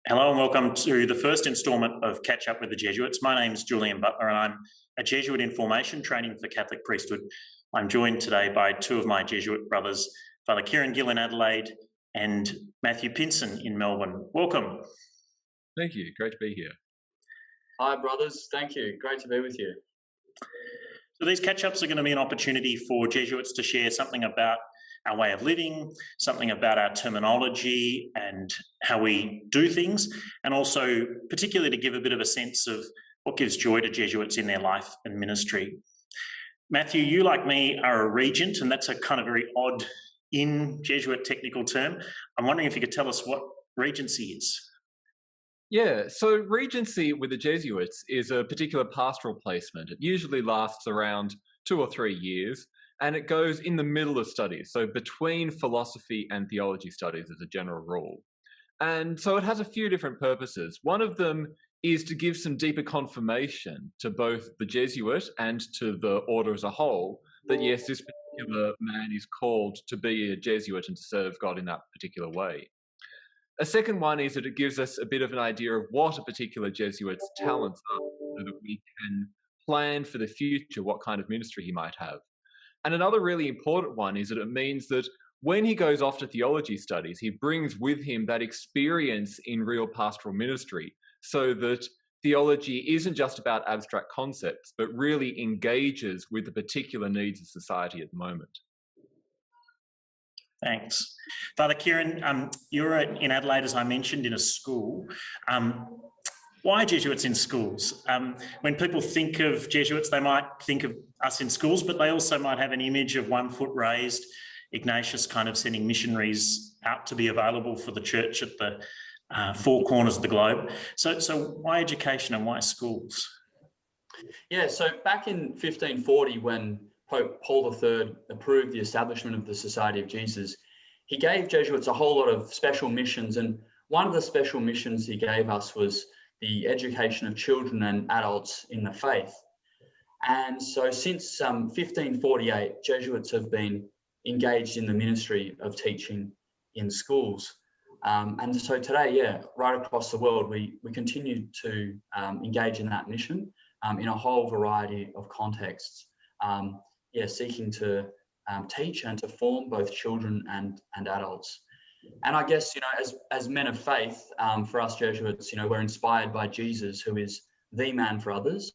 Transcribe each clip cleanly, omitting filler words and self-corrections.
Hello and welcome to the first instalment of Catch Up with the Jesuits. My name is Julian Butler and I'm a Jesuit in formation, training for the Catholic priesthood. I'm joined today by two of my Jesuit brothers, Father Kieran Gill in Adelaide and Matthew Pinson in Melbourne. Welcome. Thank you. Great to be here. Hi, brothers. Thank you. Great to be with you. So these catch-ups are going to be an opportunity for Jesuits to share something about our way of living, something about our terminology and how we do things, and also particularly to give a bit of a sense of what gives joy to Jesuits in their life and ministry. Matthew, you like me are a regent, and that's a kind of very odd Jesuit technical term. I'm wondering if you could tell us what regency is. Yeah, so regency with the Jesuits is a particular pastoral placement. It usually lasts around 2 or 3 years, and it goes in the middle of studies, so between philosophy and theology studies as a general rule. And so it has a few different purposes. One of them is to give some deeper confirmation to both the Jesuit and to the order as a whole that yes, this particular man is called to be a Jesuit and to serve God in that particular way. A second one is that it gives us a bit of an idea of what a particular Jesuit's talents are so that we can plan for the future what kind of ministry he might have. And another really important one is that it means that when he goes off to theology studies, he brings with him that experience in real pastoral ministry so that theology isn't just about abstract concepts, but really engages with the particular needs of society at the moment. Thanks. Father Kieran, you're in Adelaide, as I mentioned, in a school. Why Jesuits in schools? When people think of Jesuits, they might think of us in schools, but they also might have an image of 1 foot raised, Ignatius kind of sending missionaries out to be available for the church at the 4 corners of the globe. So why education and why schools? Yeah, so back in 1540, when Pope Paul III approved the establishment of the Society of Jesus, he gave Jesuits a whole lot of special missions. And one of the special missions he gave us was the education of children and adults in the faith. And so since 1548, Jesuits have been engaged in the ministry of teaching in schools. And so today, right across the world, we continue to engage in that mission in a whole variety of contexts, seeking to teach and to form both children and adults. And I guess, as men of faith, for us Jesuits, we're inspired by Jesus, who is the man for others.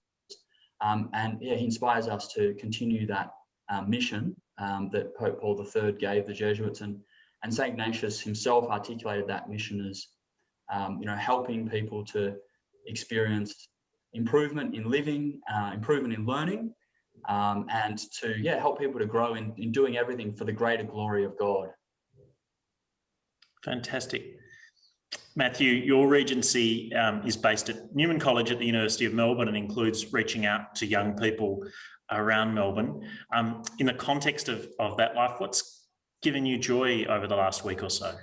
He inspires us to continue that mission that Pope Paul III gave the Jesuits. And St. Ignatius himself articulated that mission as, helping people to experience improvement in living, improvement in learning, and to, help people to grow in doing everything for the greater glory of God. Fantastic. Matthew, your regency is based at Newman College at the University of Melbourne and includes reaching out to young people around Melbourne. In the context of that life, what's given you joy over the last week or so?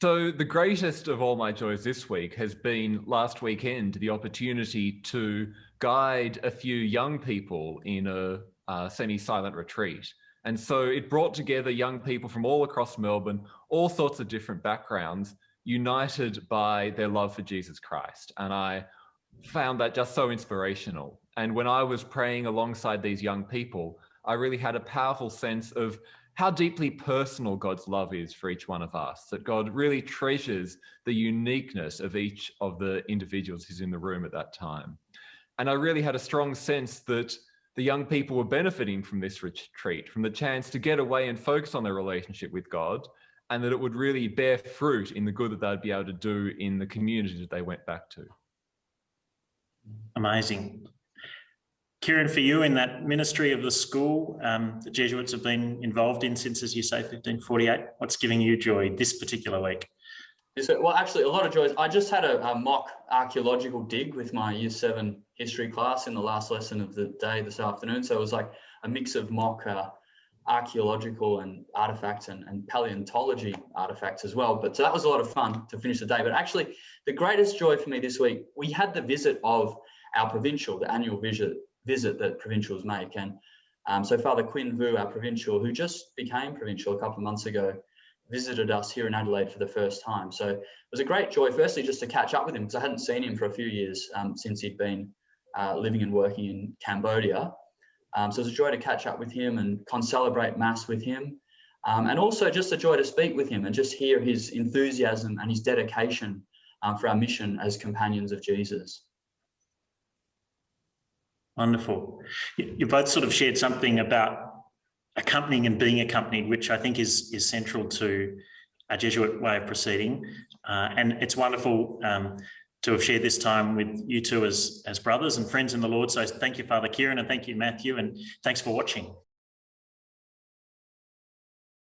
So the greatest of all my joys this week has been last weekend, the opportunity to guide a few young people in a semi-silent retreat. And so it brought together young people from all across Melbourne, all sorts of different backgrounds, united by their love for Jesus Christ. And I found that just so inspirational. And when I was praying alongside these young people, I really had a powerful sense of how deeply personal God's love is for each one of us, that God really treasures the uniqueness of each of the individuals who's in the room at that time. And I really had a strong sense that the young people were benefiting from this retreat, from the chance to get away and focus on their relationship with God, and that it would really bear fruit in the good that they'd be able to do in the community that they went back to. Amazing. Kieran, for you in that ministry of the school, the Jesuits have been involved in since, as you say, 1548. What's giving you joy this particular week? Well, actually, a lot of joys. I just had a mock archaeological dig with my Year 7 history class in the last lesson of the day this afternoon. So it was like a mix of mock archaeological and artifacts and paleontology artifacts as well. But so that was a lot of fun to finish the day. But actually, the greatest joy for me this week, we had the visit of our provincial, the annual visit that provincials make. And so Father Quinn Vu, our provincial, who just became provincial a couple of months ago, visited us here in Adelaide for the first time. So it was a great joy, firstly, just to catch up with him, because I hadn't seen him for a few years since he'd been living and working in Cambodia. So it was a joy to catch up with him and concelebrate Mass with him. And also just a joy to speak with him and just hear his enthusiasm and his dedication for our mission as companions of Jesus. Wonderful. You both sort of shared something about accompanying and being accompanied, which I think is central to a Jesuit way of proceeding. And it's wonderful to have shared this time with you two as brothers and friends in the Lord. So thank you, Father Kieran, and thank you, Matthew, and thanks for watching.